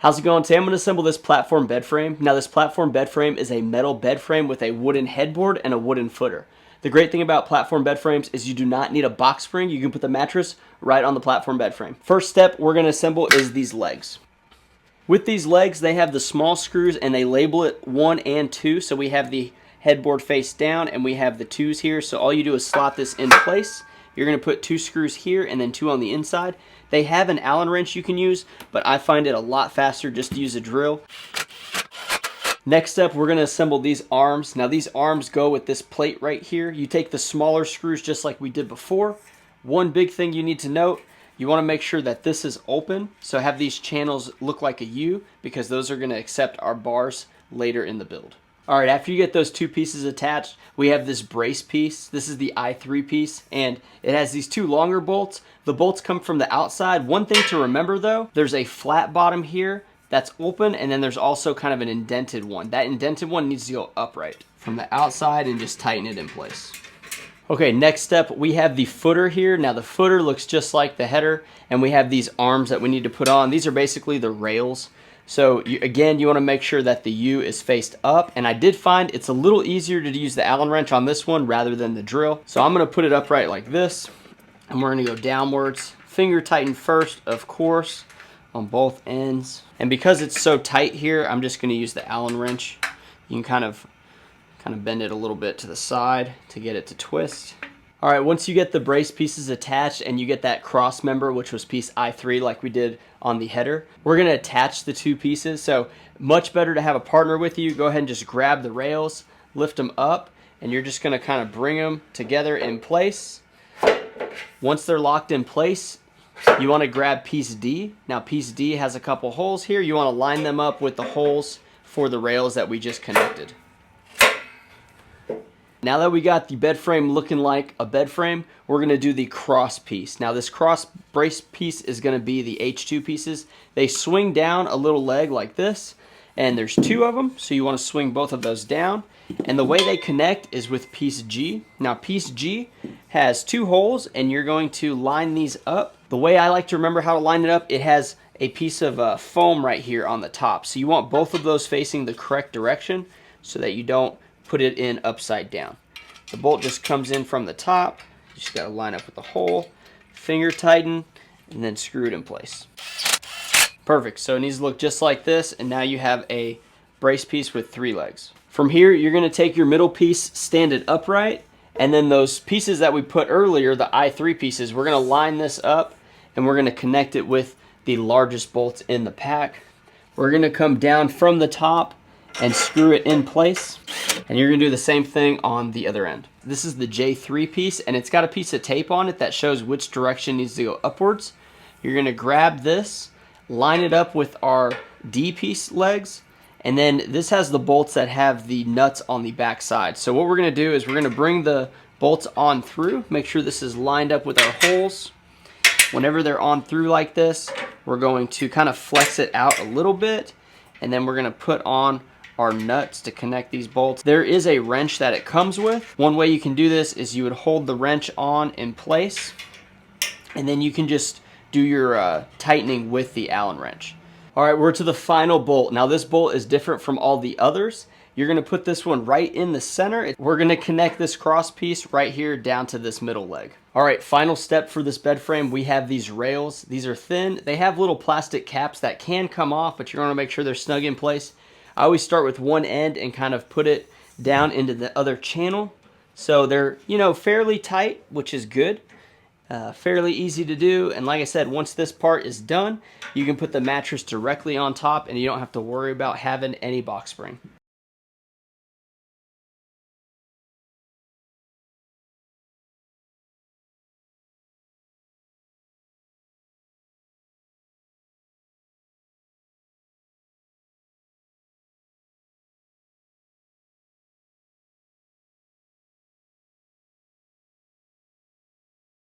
How's it going? Today I'm going to assemble this platform bed frame. Now this platform bed frame is a metal bed frame with a wooden headboard and a wooden footer. The great thing about platform bed frames is you do not need a box spring. You can put the mattress right on the platform bed frame. First step we're going to assemble is these legs. With these legs, they have the small screws and they label it 1 and 2. So we have the headboard face down and we have the 2s here. So all you do is slot this in place. You're going to put 2 screws here and then 2 on the inside. They have an Allen wrench you can use, but I find it a lot faster just to use a drill. Next up, we're going to assemble these arms. Now these arms go with this plate right here. You take the smaller screws just like we did before. One big thing you need to note, you want to make sure that this is open. So have these channels look like a U because those are going to accept our bars later in the build. All right, after you get those 2 pieces attached, we have this brace piece. This is the I3 piece, and it has these 2 longer bolts. The bolts come from the outside. One thing to remember though, there's a flat bottom here that's open, and then there's also kind of an indented one. That indented one needs to go upright from the outside and just tighten it in place. Okay, next step, we have the footer here. Now the footer looks just like the header, and we have these arms that we need to put on. These are basically the rails. So again, you want to make sure that the U is faced up, and I did find it's a little easier to use the Allen wrench on this one rather than the drill. So I'm going to put it upright like this, and we're going to go downwards. Finger tighten first, of course, on both ends. And because it's so tight here, I'm just going to use the Allen wrench. You can kind of bend it a little bit to the side to get it to twist. All right, once you get the brace pieces attached and you get that cross member, which was piece I3 like we did on the header, we're gonna attach the 2 pieces. So much better to have a partner with you. Go ahead and just grab the rails, lift them up, and you're just gonna kind of bring them together in place. Once they're locked in place, you wanna grab piece D. Now piece D has a couple holes here. You wanna line them up with the holes for the rails that we just connected. Now that we got the bed frame looking like a bed frame, we're going to do the cross piece. Now this cross brace piece is going to be the H2 pieces. They swing down a little leg like this, and there's 2 of them, so you want to swing both of those down. And the way they connect is with piece G. Now piece G has 2 holes, and you're going to line these up. The way I like to remember how to line it up, it has a piece of foam right here on the top. So you want both of those facing the correct direction so that you don't put it in upside down. The bolt just comes in from the top. You just got to line up with the hole, finger tighten, and then screw it in place. Perfect. So it needs to look just like this, and now you have a brace piece with 3 legs. From here, you're going to take your middle piece, stand it upright, and then those pieces that we put earlier, the I3 pieces, we're going to line this up, and we're going to connect it with the largest bolts in the pack. We're going to come down from the top and screw it in place, and you're gonna do the same thing on the other end. This is the J3 piece, and it's got a piece of tape on it that shows which direction needs to go upwards. You're gonna grab this, line it up with our D piece legs, and then this has the bolts that have the nuts on the back side. So what we're gonna do is we're gonna bring the bolts on through, make sure this is lined up with our holes. Whenever they're on through like this, we're going to kind of flex it out a little bit, and then we're gonna put on our nuts to connect these bolts. There is a wrench that it comes with. One way you can do this is you would hold the wrench on in place, and then you can just do your tightening with the Allen wrench. All right, we're to the final bolt. Now this bolt is different from all the others. You're gonna put this one right in the center. We're gonna connect this cross piece right here down to this middle leg. All right, final step for this bed frame, we have these rails. These are thin. They have little plastic caps that can come off, but you're gonna make sure they're snug in place. I always start with one end and kind of put it down into the other channel. So they're, fairly tight, which is good. Fairly easy to do. And like I said, once this part is done, you can put the mattress directly on top and you don't have to worry about having any box spring.